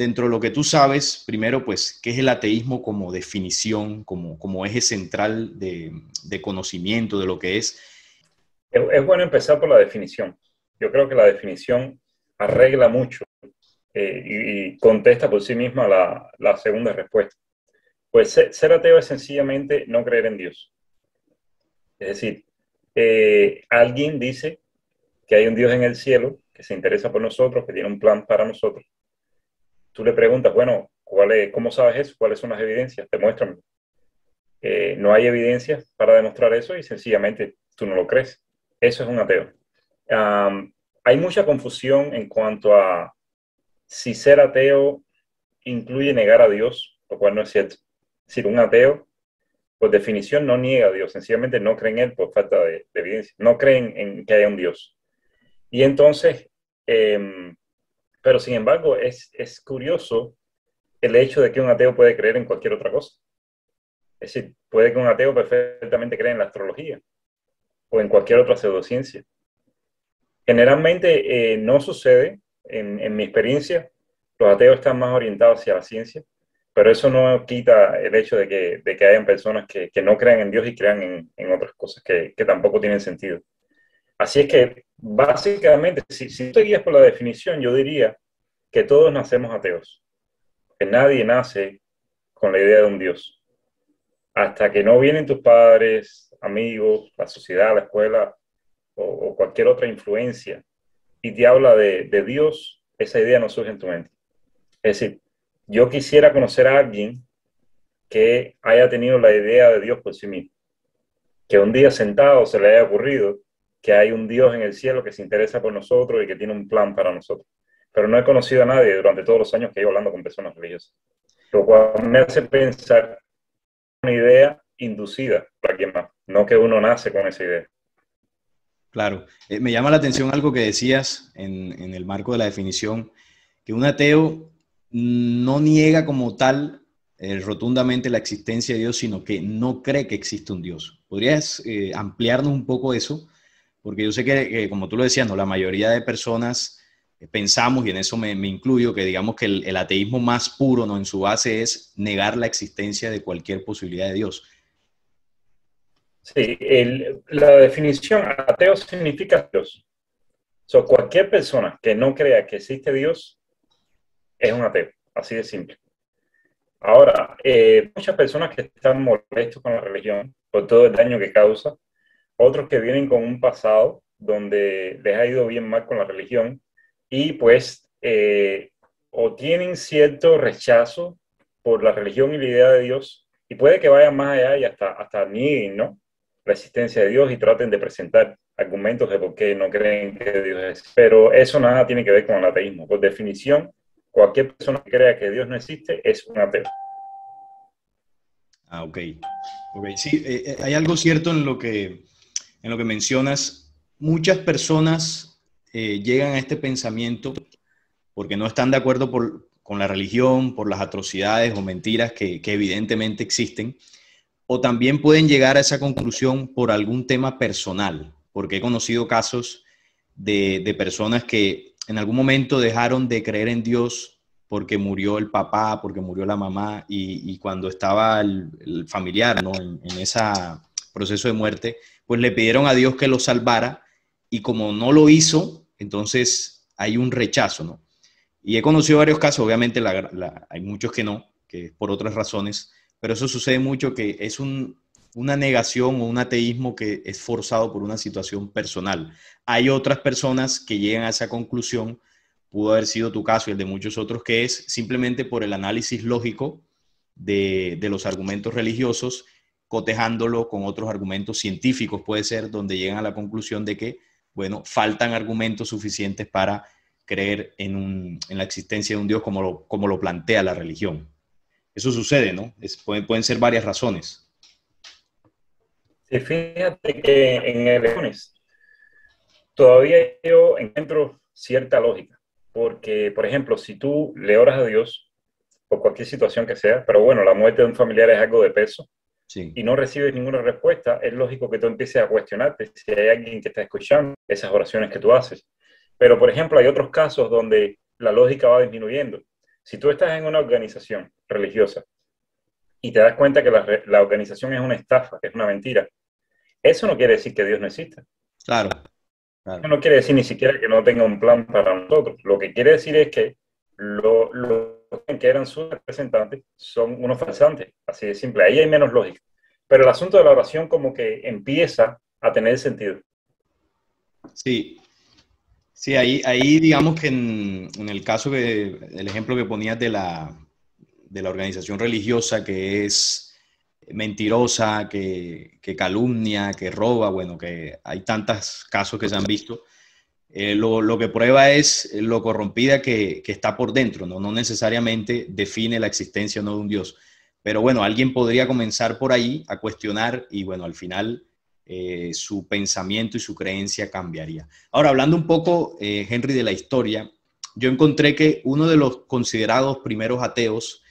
dentro de lo que tú sabes, primero, pues, ¿qué es el ateísmo como definición, como eje central de conocimiento de lo que es? Es bueno empezar por la definición. Yo creo que la definición arregla mucho y contesta por sí misma la segunda respuesta. Pues ser ateo es sencillamente no creer en Dios. Es decir, alguien dice que hay un Dios en el cielo que se interesa por nosotros, que tiene un plan para nosotros. Tú le preguntas, bueno, ¿cómo sabes eso? ¿Cuáles son las evidencias? Demuéstrame. No hay evidencias para demostrar eso y sencillamente tú no lo crees. Eso es un ateo. Um, Hay mucha confusión en cuanto a si ser ateo incluye negar a Dios, lo cual no es cierto. Es decir, un ateo, por definición, no niega a Dios, sencillamente no creen en él por falta de evidencia, no creen en que haya un Dios. Y entonces, pero sin embargo, es curioso el hecho de que un ateo puede creer en cualquier otra cosa. Es decir, puede que un ateo perfectamente crea en la astrología o en cualquier otra pseudociencia. Generalmente no sucede, en mi experiencia, los ateos están más orientados hacia la ciencia, pero eso no quita el hecho de que hayan personas que no crean en Dios y crean en otras cosas que tampoco tienen sentido. Así es que, básicamente, si tú te guías por la definición, yo diría que todos nacemos ateos, que nadie nace con la idea de un Dios. Hasta que no vienen tus padres, amigos, la sociedad, la escuela o cualquier otra influencia y te habla de Dios, esa idea no surge en tu mente. Es decir, yo quisiera conocer a alguien que haya tenido la idea de Dios por sí mismo, que un día sentado se le haya ocurrido que hay un Dios en el cielo que se interesa por nosotros y que tiene un plan para nosotros. Pero no he conocido a nadie durante todos los años que llevo hablando con personas religiosas, lo cual me hace pensar una idea inducida por alguien más, no que uno nace con esa idea. Claro, me llama la atención algo que decías en el marco de la definición, que un ateo no niega como tal rotundamente la existencia de Dios, sino que no cree que existe un Dios. ¿Podrías ampliarnos un poco eso? Porque yo sé que, como tú lo decías, ¿no? La mayoría de personas pensamos, y en eso me incluyo, que digamos que el ateísmo más puro, ¿no? En su base es negar la existencia de cualquier posibilidad de Dios. Sí, la definición ateo significa Dios. So, cualquier persona que no crea que existe Dios es un ateo, así de simple. Ahora, muchas personas que están molestos con la religión por todo el daño que causa, otros que vienen con un pasado donde les ha ido bien mal con la religión y pues o tienen cierto rechazo por la religión y la idea de Dios y puede que vayan más allá y hasta nieguen, ¿no?, la existencia de Dios y traten de presentar argumentos de por qué no creen que Dios es. Pero eso nada tiene que ver con el ateísmo. Por definición, cualquier persona que crea que Dios no existe es un ateo. Ah, ok. Okay. Sí, hay algo cierto en lo que mencionas. Muchas personas llegan a este pensamiento porque no están de acuerdo con la religión, por las atrocidades o mentiras que evidentemente existen, o también pueden llegar a esa conclusión por algún tema personal, porque he conocido casos de personas que en algún momento dejaron de creer en Dios porque murió el papá, porque murió la mamá, y cuando estaba el familiar, ¿no?, en ese proceso de muerte, pues le pidieron a Dios que lo salvara, y como no lo hizo, entonces hay un rechazo, ¿no? Y he conocido varios casos, obviamente hay muchos que no, que es por otras razones, pero eso sucede mucho, que es una negación o un ateísmo que es forzado por una situación personal. Hay otras personas que llegan a esa conclusión, pudo haber sido tu caso y el de muchos otros, que es simplemente por el análisis lógico de los argumentos religiosos, cotejándolo con otros argumentos científicos, puede ser, donde llegan a la conclusión de que, bueno, faltan argumentos suficientes para creer en la existencia de un Dios como lo plantea la religión. Eso sucede, ¿no? Pueden ser varias razones. Sí, fíjate que en elecciones todavía yo encuentro cierta lógica, porque, por ejemplo, si tú le oras a Dios por cualquier situación que sea, pero bueno, la muerte de un familiar es algo de peso, Sí. y no recibes ninguna respuesta, es lógico que tú empieces a cuestionarte si hay alguien que está escuchando esas oraciones que tú haces. Pero, por ejemplo, hay otros casos donde la lógica va disminuyendo. Si tú estás en una organización religiosa y te das cuenta que la organización es una estafa, que es una mentira, eso no quiere decir que Dios no exista. Claro, Eso claro. no quiere decir ni siquiera que no tenga un plan para nosotros. Lo que quiere decir es que los que eran sus representantes son unos falsantes, así de simple. Ahí hay menos lógica. Pero el asunto de la oración como que empieza a tener sentido. Sí, sí, ahí digamos que en el caso el ejemplo que ponías de la organización religiosa que es mentirosa, que calumnia, que roba, bueno, que hay tantos casos que se han visto, lo que prueba es lo corrompida que está por dentro, ¿no? No necesariamente define la existencia o no de un Dios. Pero bueno, alguien podría comenzar por ahí a cuestionar y bueno, al final su pensamiento y su creencia cambiaría. Ahora, hablando un poco, Henry, de la historia, yo encontré que uno de los considerados primeros ateos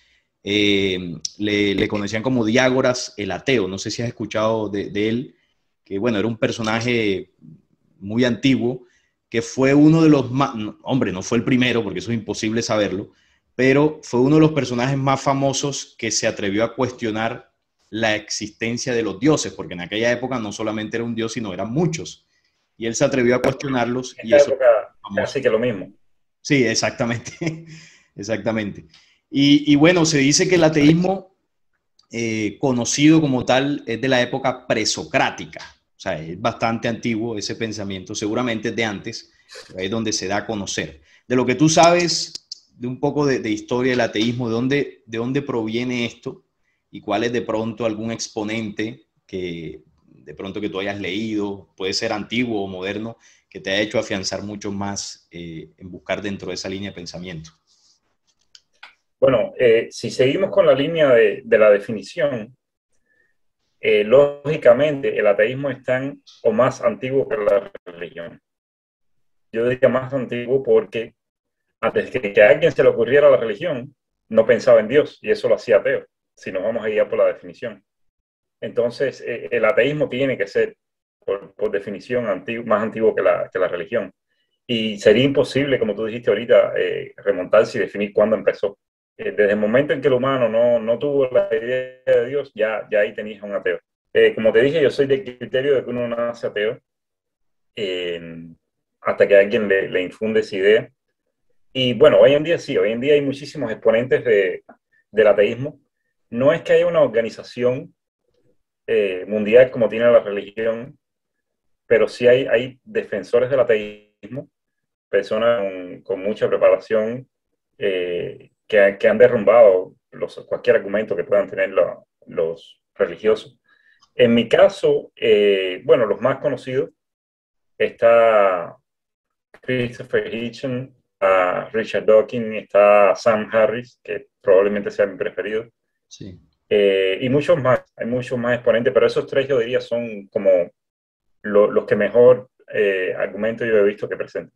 le conocían como Diágoras el ateo. No sé si has escuchado de él, que bueno, era un personaje muy antiguo, que fue uno de los más, hombre, no fue el primero, porque eso es imposible saberlo, pero fue uno de los personajes más famosos que se atrevió a cuestionar la existencia de los dioses, porque en aquella época no solamente era un dios, sino eran muchos. Y él se atrevió a cuestionarlos En y esta eso época fue famoso. casi que lo mismo. Sí, exactamente. Exactamente. Y bueno, se dice que el ateísmo conocido como tal es de la época presocrática. O sea, es bastante antiguo ese pensamiento, seguramente es de antes, pero ahí es donde se da a conocer. De lo que tú sabes, de un poco de historia del ateísmo, de dónde proviene esto y cuál es de pronto algún exponente que de pronto que tú hayas leído, puede ser antiguo o moderno, que te haya hecho afianzar mucho más en buscar dentro de esa línea de pensamiento. Bueno, si seguimos con la línea de la definición, lógicamente el ateísmo es tan o más antiguo que la religión. Yo diría más antiguo porque antes de que a alguien se le ocurriera la religión, no pensaba en Dios y eso lo hacía ateo, si nos vamos a guiar por la definición. Entonces, el ateísmo tiene que ser, por definición, más antiguo que la religión. Y sería imposible, como tú dijiste ahorita, remontarse y definir cuándo empezó. Desde el momento en que el humano no tuvo la idea de Dios, ya ahí tenías a un ateo. Como te dije, yo soy del criterio de que uno nace ateo eh, hasta que alguien le infunde esa idea. Y bueno, hoy en día sí, hoy en día hay muchísimos exponentes del ateísmo. No es que haya una organización mundial como tiene la religión, pero sí hay defensores del ateísmo, personas con mucha preparación que han derrumbado cualquier argumento que puedan tener los religiosos. En mi caso, bueno, los más conocidos está Christopher Hitchens, Richard Dawkins, está Sam Harris, que probablemente sea mi preferido, Sí. y muchos más, hay muchos más exponentes, pero esos tres yo diría son como los que mejor argumento yo he visto que presentan.